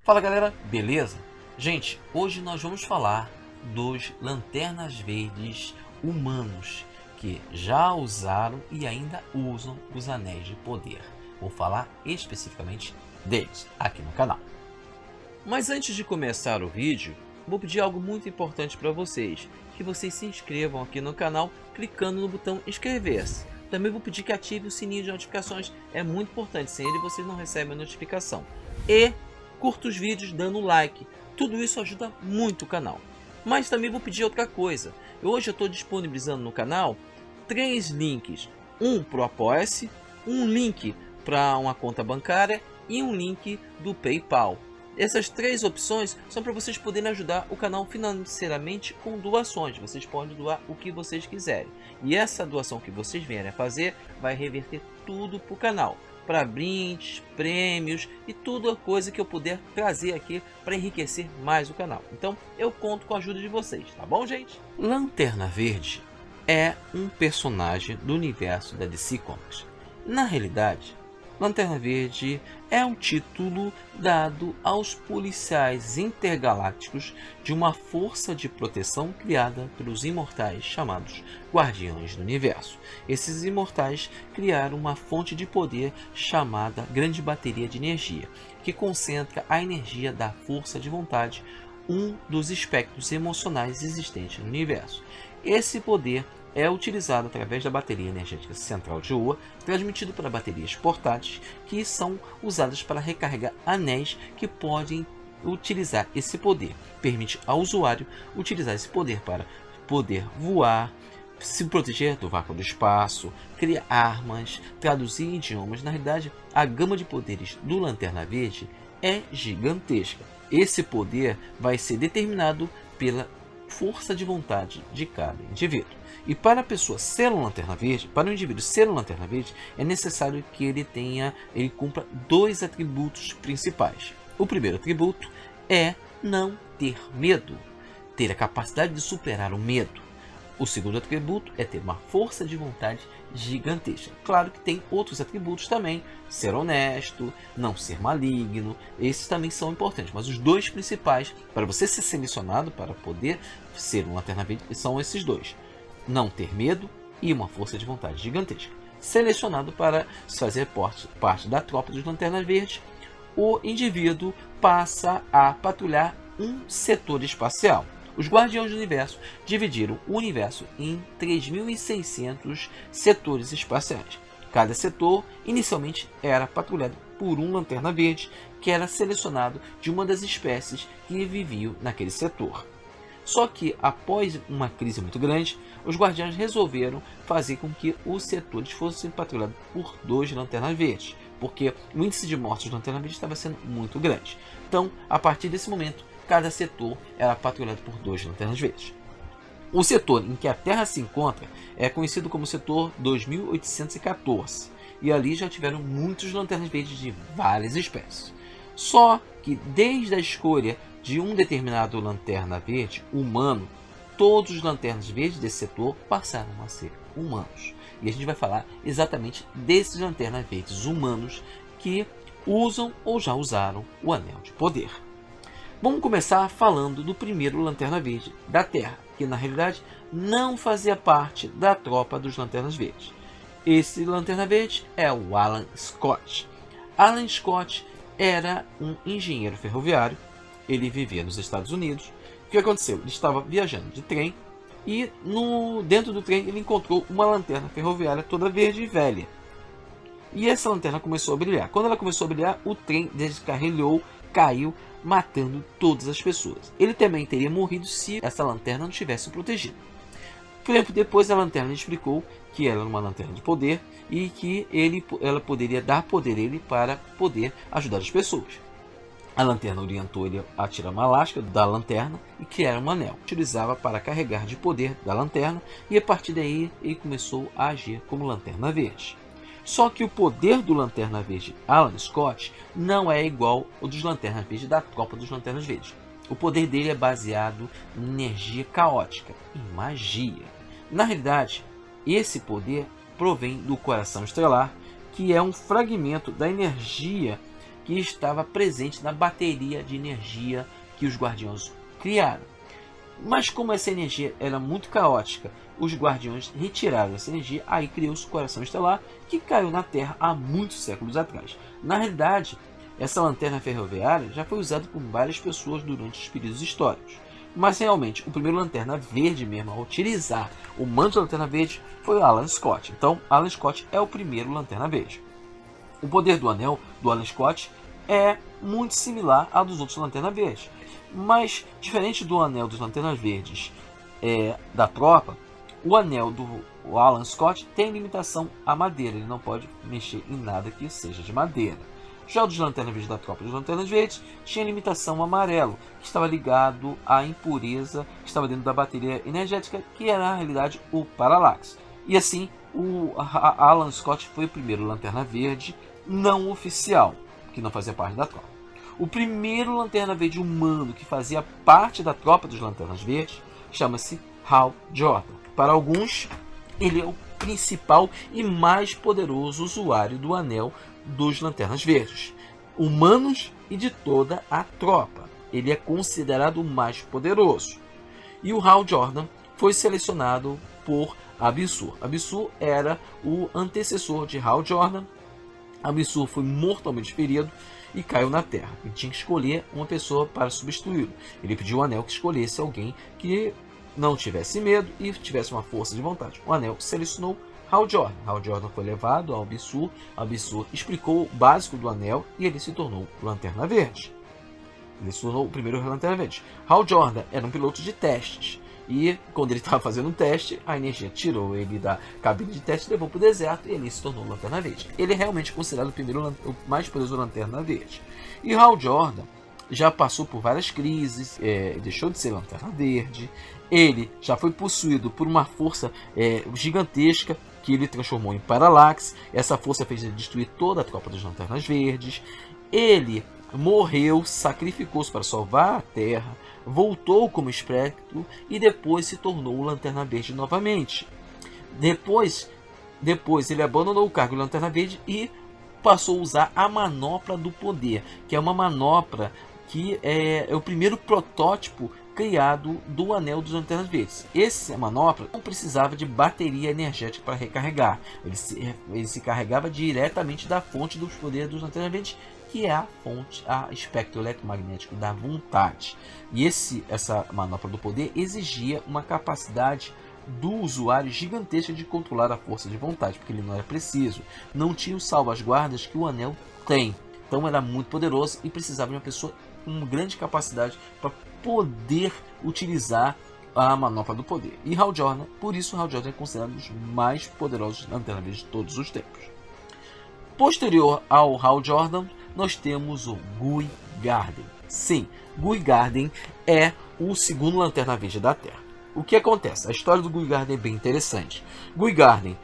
Fala galera, beleza? Gente, hoje nós vamos falar dos lanternas verdes humanos que já usaram e ainda usam os anéis de poder. Vou falar especificamente deles aqui no canal. Mas antes de começar o vídeo, vou pedir algo muito importante para vocês, que vocês se inscrevam aqui no canal clicando no botão inscrever-se. Também vou pedir que ative o sininho de notificações, é muito importante, sem ele vocês não recebem a notificação. E curta os vídeos dando like, tudo isso ajuda muito o canal. Mas também vou pedir outra coisa, hoje eu estou disponibilizando no canal 3 links, um para o Apoia-se, um link para uma conta bancária e um link do PayPal. Essas 3 opções são para vocês poderem ajudar o canal financeiramente com doações. Vocês podem doar o que vocês quiserem. E essa doação que vocês vierem a fazer vai reverter tudo para o canal. Para brindes, prêmios e toda coisa que eu puder trazer aqui para enriquecer mais o canal. Então eu conto com a ajuda de vocês, tá bom, gente? Lanterna Verde é um personagem do universo da DC Comics. Na realidade, Lanterna Verde é um título dado aos policiais intergalácticos de uma força de proteção criada pelos imortais chamados Guardiões do Universo. Esses imortais criaram uma fonte de poder chamada Grande Bateria de Energia, que concentra a energia da força de vontade, um dos espectros emocionais existentes no universo. Esse poder é utilizado através da bateria energética central de Oa, transmitido para baterias portáteis, que são usadas para recarregar anéis que podem utilizar esse poder. Permite ao usuário utilizar esse poder para poder voar, se proteger do vácuo do espaço, criar armas, traduzir idiomas. Na realidade, a gama de poderes do Lanterna Verde é gigantesca. Esse poder vai ser determinado pela força de vontade de cada indivíduo. E para a pessoa ser um Lanterna Verde, para o indivíduo ser um Lanterna Verde, é necessário que ele cumpra 2 atributos principais. O primeiro atributo é não ter medo, ter a capacidade de superar o medo. O segundo atributo é ter uma força de vontade gigantesca. Claro que tem outros atributos também, ser honesto, não ser maligno, esses também são importantes. Mas os 2 principais, para você ser selecionado para poder ser um Lanterna Verde, são esses 2. Não ter medo e uma força de vontade gigantesca. Selecionado para fazer parte da tropa dos Lanternas Verdes, o indivíduo passa a patrulhar um setor espacial. Os Guardiões do Universo dividiram o universo em 3.600 setores espaciais. Cada setor inicialmente era patrulhado por um Lanterna Verde, que era selecionado de uma das espécies que viviam naquele setor. Só que, após uma crise muito grande, os Guardiões resolveram fazer com que os setores fossem patrulhados por 2 Lanternas Verdes, porque o índice de mortes dos Lanternas Verdes estava sendo muito grande. Então, a partir desse momento, cada setor era patrulhado por 2 Lanternas Verdes. O setor em que a Terra se encontra é conhecido como setor 2814, e ali já tiveram muitos Lanternas Verdes de várias espécies. Só que desde a escolha de um determinado Lanterna Verde humano, todos os Lanternas Verdes desse setor passaram a ser humanos. E a gente vai falar exatamente desses Lanternas Verdes humanos que usam ou já usaram o Anel de Poder. Vamos começar falando do primeiro Lanterna Verde da Terra, que na realidade não fazia parte da tropa dos Lanternas Verdes. Esse Lanterna Verde é o Alan Scott. Alan Scott era um engenheiro ferroviário, ele vivia nos Estados Unidos. O que aconteceu? Ele estava viajando de trem e dentro do trem ele encontrou uma lanterna ferroviária toda verde e velha. E essa lanterna começou a brilhar. Quando ela começou a brilhar, o trem descarrilhou, caiu, matando todas as pessoas. Ele também teria morrido se essa lanterna não tivesse protegido. Tempo depois, a lanterna explicou que ela era uma lanterna de poder e que ela poderia dar poder a ele para poder ajudar as pessoas. A lanterna orientou ele a tirar uma lasca da lanterna e criar um anel. Utilizava para carregar de poder da lanterna e a partir daí ele começou a agir como Lanterna Verde. Só que o poder do Lanterna Verde Alan Scott não é igual ao dos Lanternas Verdes da tropa dos Lanternas Verdes. O poder dele é baseado em energia caótica, em magia. Na realidade, esse poder provém do Coração Estelar, que é um fragmento da energia que estava presente na bateria de energia que os Guardiões criaram. Mas como essa energia era muito caótica, os Guardiões retiraram essa energia, aí criou-se o Coração Estelar, que caiu na Terra há muitos séculos atrás. Na realidade, essa lanterna ferroviária já foi usada por várias pessoas durante os períodos históricos. Mas realmente, o primeiro Lanterna Verde mesmo a utilizar o manto de Lanterna Verde foi o Alan Scott. Então, Alan Scott é o primeiro Lanterna Verde. O poder do anel do Alan Scott é muito similar ao dos outros Lanterna Verdes. Mas, diferente do anel dos Lanternas Verdes da tropa, o anel do Alan Scott tem limitação à madeira. Ele não pode mexer em nada que seja de madeira. Já o dos Lanternas Verdes da tropa dos Lanternas Verdes tinha limitação amarelo, que estava ligado à impureza que estava dentro da bateria energética, que era na realidade o Parallax. E assim, o Alan Scott foi o primeiro Lanterna Verde não oficial, que não fazia parte da tropa. O primeiro Lanterna Verde humano que fazia parte da tropa dos Lanternas Verdes chama-se Hal Jordan. Para alguns, ele é o principal e mais poderoso usuário do anel dos Lanternas Verdes, humanos e de toda a tropa. Ele é considerado o mais poderoso. E o Hal Jordan foi selecionado por Abissur. Abissur era o antecessor de Hal Jordan. Abissur foi mortalmente ferido e caiu na Terra. Ele tinha que escolher uma pessoa para substituí-lo. Ele pediu ao anel que escolhesse alguém que não tivesse medo e tivesse uma força de vontade. O anel selecionou Hal Jordan. Hal Jordan foi levado ao Abissur. Abissur explicou o básico do anel e ele se tornou Lanterna Verde. Ele se tornou o primeiro Lanterna Verde. Hal Jordan era um piloto de testes. E quando ele estava fazendo um teste, a energia tirou ele da cabine de teste, levou para o deserto e ele se tornou Lanterna Verde. Ele é realmente considerado o mais poderoso Lanterna Verde. E Hal Jordan já passou por várias crises, deixou de ser Lanterna Verde. Ele já foi possuído por uma força gigantesca que ele transformou em Parallax. Essa força fez ele destruir toda a tropa dos Lanternas Verdes. Ele morreu, sacrificou-se para salvar a Terra, voltou como espectro e depois se tornou Lanterna Verde novamente. Depois ele abandonou o cargo de Lanterna Verde e passou a usar a Manopla do Poder, que é uma manopla que é o primeiro protótipo criado do Anel dos Lanternas Verdes. Essa manopla não precisava de bateria energética para recarregar. Ele se carregava diretamente da fonte dos poderes dos Lanternas Verdes, que é a fonte, a espectro eletromagnético da vontade. E essa manopla do poder exigia uma capacidade do usuário gigantesca de controlar a força de vontade, porque ele não era preciso. Não tinha os salvaguardas que o anel tem. Então era muito poderoso e precisava de uma pessoa com grande capacidade para poder utilizar a manopla do poder. E Hal Jordan, por isso Hal Jordan é considerado um dos mais poderosos Lanternas Verdes de todos os tempos. Posterior ao Hal Jordan, nós temos o Guy Gardner. Sim, Guy Gardner é o segundo Lanterna Verde da Terra. O que acontece? A história do Guy Gardner é bem interessante. Guy Gardner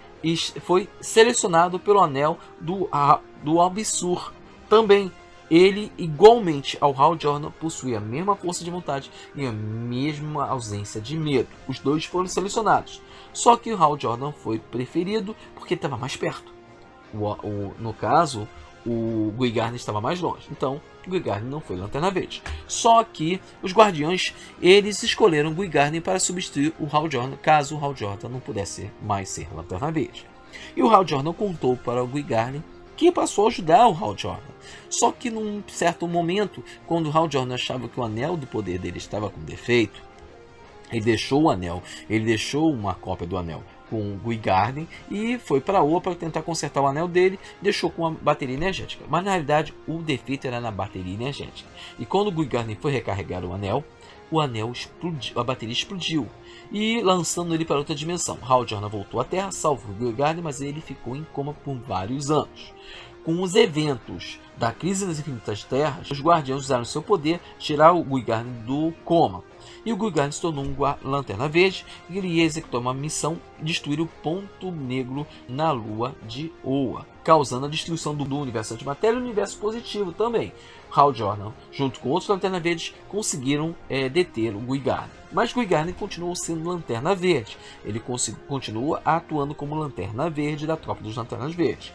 foi selecionado pelo anel do Abissur. Também ele, igualmente ao Hal Jordan, possuía a mesma força de vontade e a mesma ausência de medo. Os dois foram selecionados. Só que o Hal Jordan foi preferido porque estava mais perto. No caso, o Guy Gardner estava mais longe. Então, o Guy Gardner não foi Lanterna Verde. Só que os Guardiões, eles escolheram o Guy Gardner para substituir o Hal Jordan, caso o Hal Jordan não pudesse mais ser Lanterna Verde. E o Hal Jordan contou para o Guy Gardner, que passou a ajudar o Hal Jordan. Só que num certo momento, quando o Hal Jordan achava que o anel do poder dele estava com defeito, ele deixou o anel, ele deixou uma cópia do anel com o Guy Gardner e foi para a Oa para tentar consertar o anel dele, deixou com a bateria energética. Mas na realidade o defeito era na bateria energética. E quando o Guy Gardner foi recarregar o anel explodiu, a bateria explodiu e lançando ele para outra dimensão. Hal Jordan voltou à Terra, salvou o Guy Gardner, mas ele ficou em coma por vários anos. Com os eventos da Crise das Infinitas Terras, os Guardiões usaram seu poder tirar o Guy Gardner do coma. E o Guy Gardner se tornou um Lanterna Verde e ele ia executar uma missão destruir o ponto negro na lua de Oa, causando a destruição do universo antimatéria e do universo positivo também. Hal Jordan, junto com outros Lanterna Verdes, conseguiram deter o Guy Gardner. Mas Guy Gardner continuou sendo Lanterna Verde. Ele continua atuando como Lanterna Verde da tropa dos Lanternas Verdes.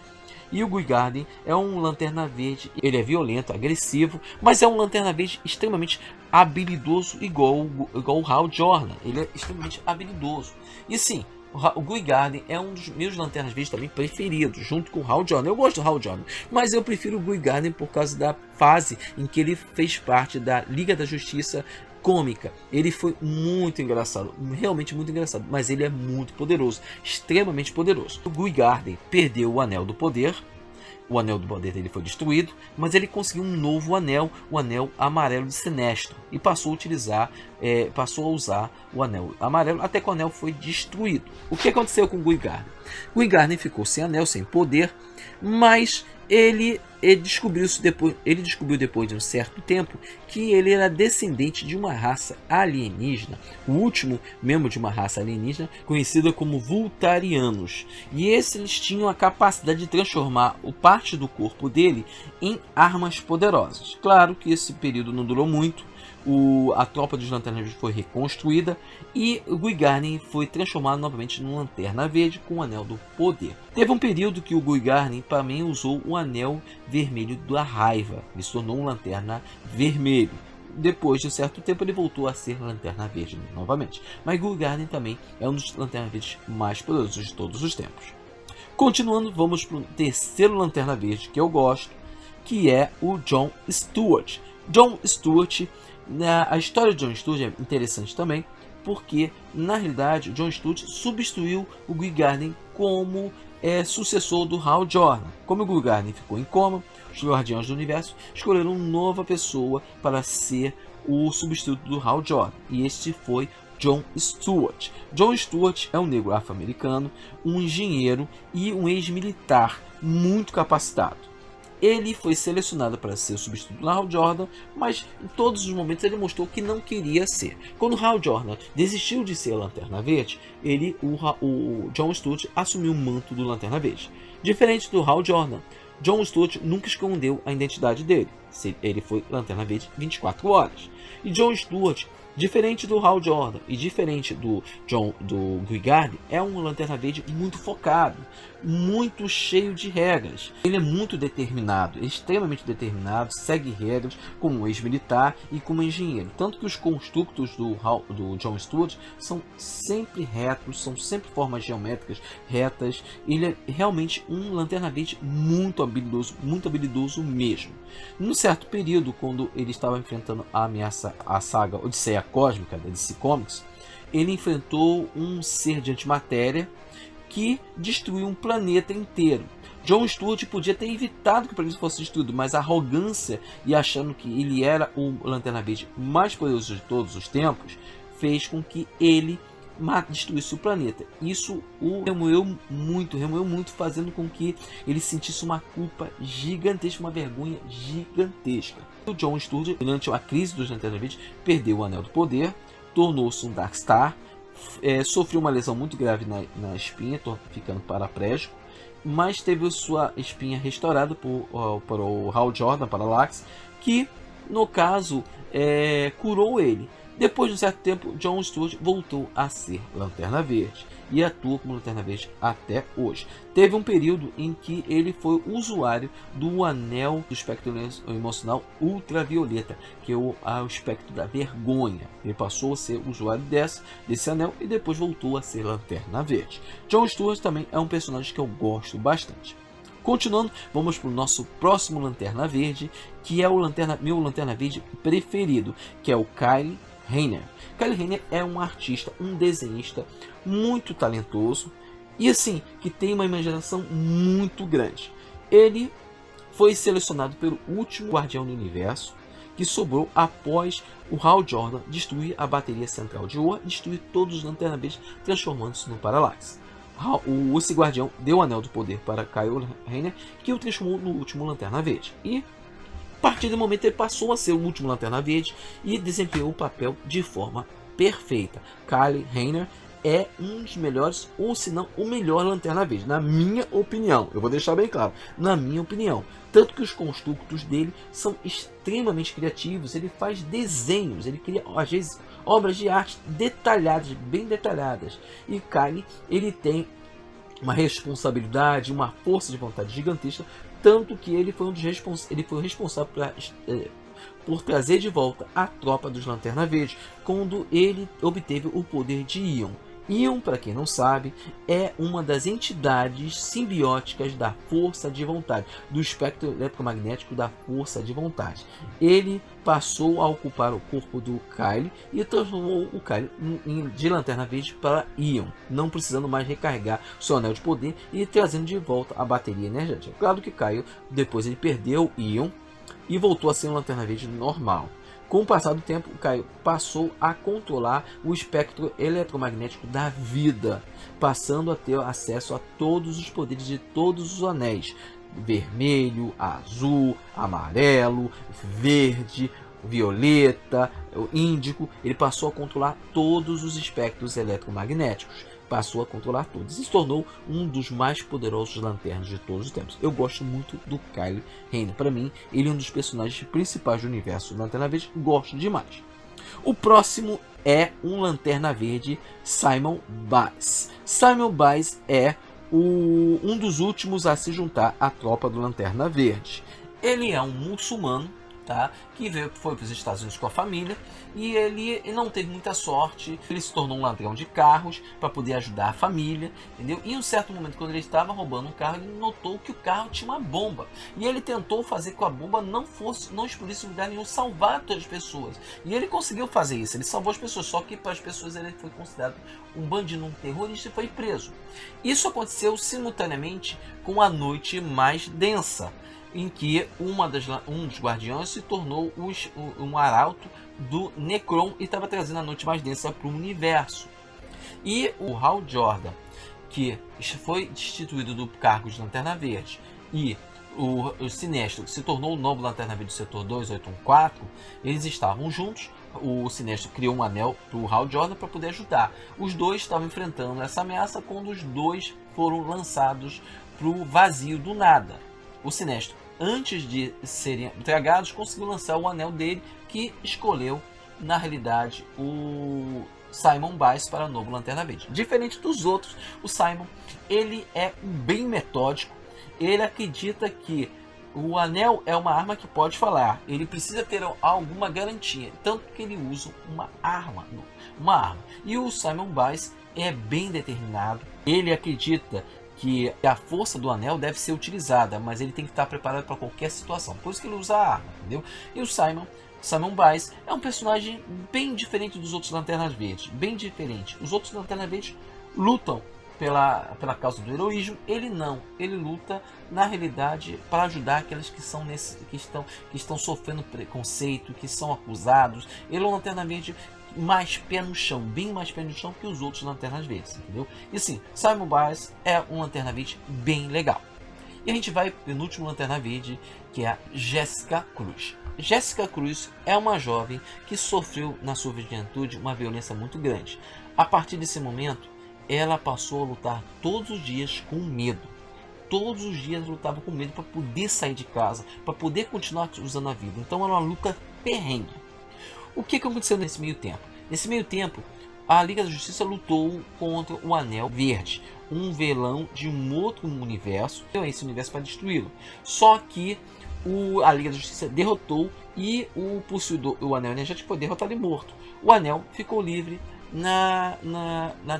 E o Guigarden é um Lanterna Verde, ele é violento, agressivo, mas é um Lanterna Verde extremamente habilidoso, igual o Hal Jordan. Ele é extremamente habilidoso. E sim, o Guigarden é um dos meus Lanternas Verdes também preferidos, junto com o Hal Jordan. Eu gosto do Hal Jordan, mas eu prefiro o Guigarden por causa da fase em que ele fez parte da Liga da Justiça cômica. Ele foi muito engraçado, realmente muito engraçado, mas ele é muito poderoso, extremamente poderoso. O Guigarden perdeu o Anel do Poder. O Anel do Poder dele foi destruído, mas ele conseguiu um novo anel, o Anel Amarelo de Sinestro, e passou a usar o Anel Amarelo até que o anel foi destruído. O que aconteceu com o Guigarden? O Guigarden ficou sem anel, sem poder, mas ele descobriu depois de um certo tempo que ele era descendente de uma raça alienígena, o último membro de uma raça alienígena conhecida como Vultarianos. E eles tinham a capacidade de transformar parte do corpo dele em armas poderosas. Claro que esse período não durou muito. A tropa dos Lanternas Verdes foi reconstruída e o Guigarden foi transformado novamente num Lanterna Verde com o Anel do Poder. Teve um período que o Guigarden também usou o Anel Vermelho da Raiva, ele se tornou um Lanterna Vermelho. Depois de um certo tempo ele voltou a ser Lanterna Verde novamente, mas Guigarden também é um dos Lanternas Verdes mais poderosos de todos os tempos. Continuando, vamos para o terceiro Lanterna Verde que eu gosto, que é o John Stewart. John Stewart, a história de John Stewart é interessante também, porque na realidade John Stewart substituiu o Guigarden como sucessor do Hal Jordan. Como o Guigarden ficou em coma, os Guardiões do Universo escolheram uma nova pessoa para ser o substituto do Hal Jordan, e este foi John Stewart. John Stewart é um negro afro-americano, um engenheiro e um ex-militar muito capacitado. Ele foi selecionado para ser o substituto do Hal Jordan, mas em todos os momentos ele mostrou que não queria ser. Quando o Hal Jordan desistiu de ser Lanterna Verde, o John Stewart assumiu o manto do Lanterna Verde. Diferente do Hal Jordan, John Stewart nunca escondeu a identidade dele. Ele foi Lanterna Verde 24 horas. E John Stewart, diferente do Hal Jordan e diferente do Guigarden, é um Lanterna Verde muito focado, muito cheio de regras. Ele é muito determinado, extremamente determinado, segue regras como um ex-militar e como engenheiro. Tanto que os construtos do John Stewart são sempre retos, são sempre formas geométricas retas. Ele é realmente um Lanterna Verde muito habilidoso mesmo. Num certo período, quando ele estava enfrentando a ameaça, a saga Odisseia Cósmica da DC Comics, ele enfrentou um ser de antimatéria que destruiu um planeta inteiro. John Stewart podia ter evitado que o planeta fosse destruído, mas a arrogância e achando que ele era o Lanterna Verde mais poderoso de todos os tempos fez com que ele destruísse o planeta. Isso o remoeu muito, fazendo com que ele sentisse uma culpa gigantesca, uma vergonha gigantesca. O John Stewart, durante a crise dos Lanternas Verdes, perdeu o Anel do Poder, tornou-se um Darkstar, sofreu uma lesão muito grave na espinha, ficando paraplégico, mas teve sua espinha restaurada por o Hal Jordan Parallax, que no caso curou ele. Depois de um certo tempo, John Stewart voltou a ser Lanterna Verde e atua como Lanterna Verde até hoje. Teve um período em que ele foi usuário do anel do espectro emocional ultravioleta, que é o espectro da vergonha. Ele passou a ser usuário desse anel e depois voltou a ser Lanterna Verde. John Stewart também é um personagem que eu gosto bastante. Continuando, vamos para o nosso próximo Lanterna Verde, que é meu Lanterna Verde preferido, que é o Kyle Rayner. Kyle Rayner é um artista, um desenhista muito talentoso e assim, que tem uma imaginação muito grande. Ele foi selecionado pelo último Guardião do Universo, que sobrou após o Hal Jordan destruir a bateria central de Oa e destruir todos os Lanternas Verdes, transformando-se no Parallax. Esse Guardião deu o Anel do Poder para Kyle Rayner, que o transformou no último Lanterna Verde. E a partir do momento ele passou a ser o último Lanterna Verde e desempenhou o papel de forma perfeita. Kyle Rayner é um dos melhores, ou se não o melhor Lanterna Verde, na minha opinião. Eu vou deixar bem claro, na minha opinião. Tanto que os construtos dele são extremamente criativos, ele faz desenhos, ele cria às vezes obras de arte detalhadas, bem detalhadas. E Kyle, ele tem uma responsabilidade, uma força de vontade gigantesca, tanto que ele foi o responsável por trazer de volta a tropa dos Lanterna Verde, quando ele obteve o poder de Ion. Ion, para quem não sabe, é uma das entidades simbióticas da força de vontade, do espectro eletromagnético da força de vontade. Ele passou a ocupar o corpo do Kyle e transformou o Kyle de Lanterna Verde para Ion, não precisando mais recarregar seu anel de poder e trazendo de volta a bateria energética. Claro que Kyle, depois ele perdeu Ion e voltou a ser um Lanterna Verde normal. Com o passar do tempo, o Kyle passou a controlar o espectro eletromagnético da vida, passando a ter acesso a todos os poderes de todos os anéis: vermelho, azul, amarelo, verde, violeta, índico. Ele passou a controlar todos os espectros eletromagnéticos. Passou a controlar todos e se tornou um dos mais poderosos lanternas de todos os tempos. Eu gosto muito do Kyle Rayner. Para mim, ele é um dos personagens principais do universo do Lanterna Verde. Gosto demais. O próximo é um Lanterna Verde, Simon Biles. Simon Biles é um dos últimos a se juntar à tropa do Lanterna Verde. Ele é um muçulmano, tá? Que foi para os Estados Unidos com a família e ele não teve muita sorte. Ele se tornou um ladrão de carros para poder ajudar a família, entendeu? E em um certo momento, quando ele estava roubando um carro, ele notou que o carro tinha uma bomba e ele tentou fazer com que a bomba não explodisse em lugar nenhum, salvar todas as pessoas. E ele conseguiu fazer isso. Ele salvou as pessoas, só que para as pessoas ele foi considerado um bandido, um terrorista e foi preso. Isso aconteceu simultaneamente com a noite mais densa, em que um dos guardiões se tornou um arauto do Necron e estava trazendo a noite mais densa para o universo. E o Hal Jordan, que foi destituído do cargo de Lanterna Verde, e o Sinestro, que se tornou o novo Lanterna Verde do Setor 2814, eles estavam juntos. O Sinestro criou um anel para o Hal Jordan para poder ajudar. Os dois estavam enfrentando essa ameaça quando os dois foram lançados para o vazio do nada. O Sinestro, antes de serem entregados, conseguiu lançar o anel dele, que escolheu, na realidade, o Simon Biles para o novo Lanterna Verde. Diferente dos outros, o Simon, ele é bem metódico. Ele acredita que o anel é uma arma que pode falar. Ele precisa ter alguma garantia, tanto que ele usa uma arma. E o Simon Biles é bem determinado. Ele acredita que a força do anel deve ser utilizada, mas ele tem que estar preparado para qualquer situação. Por isso que ele usa a arma, entendeu? E o Simon Biles é um personagem bem diferente dos outros Lanternas Verdes, bem diferente. Os outros Lanternas Verdes lutam pela causa do heroísmo, ele não. Ele luta, na realidade, para ajudar aqueles que estão sofrendo preconceito, que são acusados. Ele é um Lanterna Verde mais pé no chão, bem mais pé no chão que os outros Lanternas Verdes, entendeu? E sim, Simon Biles é um Lanterna Verde bem legal. E a gente vai para o penúltimo Lanterna Verde, que é a Jéssica Cruz. Jéssica Cruz é uma jovem que sofreu na sua juventude uma violência muito grande. A partir desse momento, ela passou a lutar todos os dias com medo. Todos os dias lutava com medo para poder sair de casa, para poder continuar usando a vida. Então era uma luta ferrenha. O que aconteceu nesse meio tempo? Nesse meio tempo, a Liga da Justiça lutou contra o Anel Verde, um vilão de um outro universo, esse universo para destruí-lo. Só que a Liga da Justiça derrotou e o Anel Energético foi derrotado e morto. O Anel ficou livre na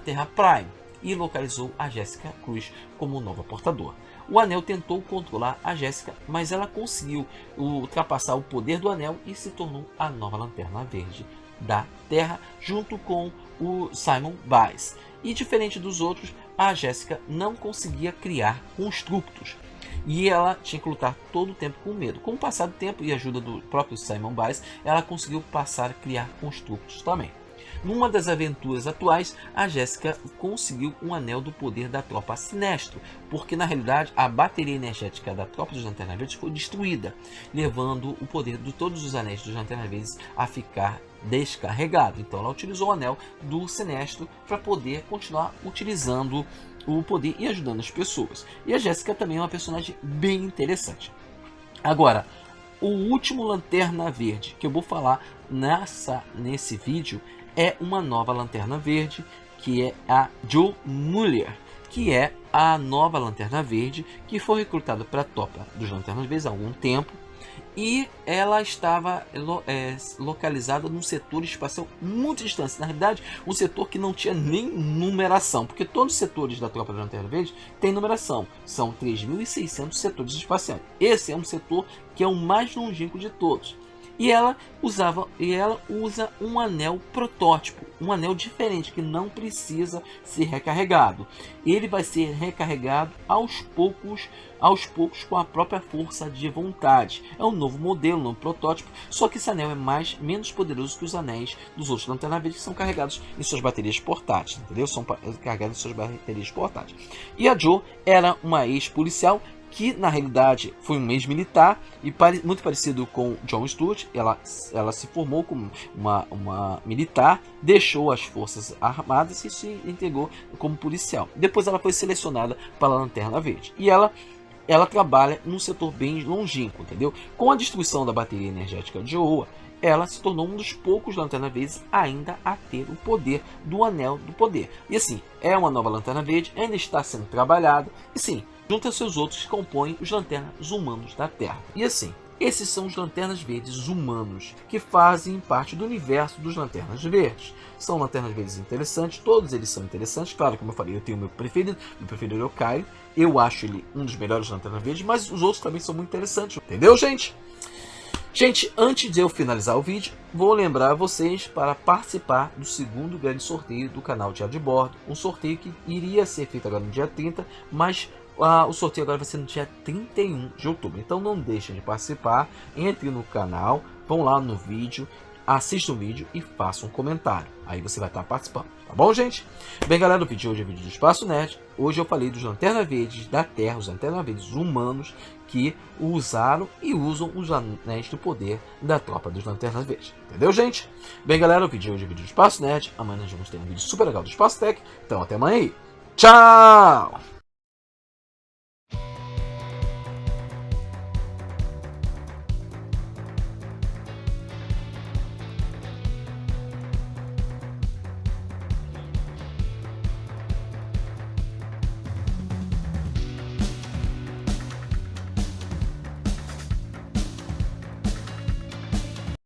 Terra Prime e localizou a Jéssica Cruz como nova portadora. O Anel tentou controlar a Jéssica, mas ela conseguiu ultrapassar o poder do Anel e se tornou a nova Lanterna Verde da Terra, junto com o Simon Biles. E diferente dos outros, a Jéssica não conseguia criar construtos. E ela tinha que lutar todo o tempo com medo. Com o passar do tempo e a ajuda do próprio Simon Biles, ela conseguiu passar a criar construtos também. Numa das aventuras atuais, a Jéssica conseguiu um anel do poder da tropa Sinestro, porque na realidade a bateria energética da tropa dos Lanternas Verdes foi destruída, levando o poder de todos os anéis dos Lanternas Verdes a ficar descarregado. Então ela utilizou o anel do Sinestro para poder continuar utilizando o poder e ajudando as pessoas. E a Jéssica também é uma personagem bem interessante. Agora, o último Lanterna Verde que eu vou falar nesse vídeo é uma nova Lanterna Verde, que é a Jo Muller. que é a nova Lanterna Verde, que foi recrutada para a tropa dos Lanternas Verdes há algum tempo. E ela estava localizada num setor espacial muito distante. Na realidade, um setor que não tinha nem numeração, porque todos os setores da Tropa da Lanterna Verde têm numeração. São 3.600 setores espaciais. Esse é um setor que é o mais longínquo de todos. E ela usa um anel protótipo, um anel diferente que não precisa ser recarregado. Ele vai ser recarregado aos poucos com a própria força de vontade. É um novo modelo, um novo protótipo, só que esse anel é menos poderoso que os anéis dos outros Lanterna Verde, que são carregados em suas baterias portáteis, entendeu? São carregados em suas baterias portáteis. E a Jo era uma ex-policial que na realidade foi um ex-militar e muito parecido com John Stewart. Ela se formou como uma militar, deixou as forças armadas e se integrou como policial. Depois ela foi selecionada para a Lanterna Verde e ela trabalha num setor bem longínquo, entendeu? Com a destruição da bateria energética de Oa, ela se tornou um dos poucos Lanterna Verdes ainda a ter o poder do Anel do Poder. E assim, é uma nova Lanterna Verde, ainda está sendo trabalhada, e sim, junto a seus outros que compõem os Lanternas Humanos da Terra. E assim, esses são os Lanternas Verdes humanos, que fazem parte do universo dos Lanternas Verdes. São Lanternas Verdes interessantes, todos eles são interessantes. Claro, como eu falei, eu tenho o meu preferido é o Caio. Eu acho ele um dos melhores Lanternas Verdes, mas os outros também são muito interessantes. Entendeu, gente? Gente, antes de eu finalizar o vídeo, vou lembrar vocês para participar do segundo grande sorteio do canal Diário de Bordo. Um sorteio que iria ser feito agora no dia 30, mas o sorteio agora vai ser no dia 31 de outubro. Então não deixem de participar, entre no canal, vão lá no vídeo, assista o vídeo e faça um comentário. Aí você vai estar participando, tá bom, gente? Bem, galera, o vídeo de hoje é o vídeo do Espaço Nerd. Hoje eu falei dos Lanterna Verdes da Terra, os Lanterna Verdes humanos que usaram e usam os Anéis do Poder da Tropa dos Lanternas Verdes. Entendeu, gente? Bem, galera, o vídeo de hoje é o vídeo do Espaço Nerd. Amanhã nós vamos ter um vídeo super legal do Espaço Tech. Então até amanhã aí. Tchau!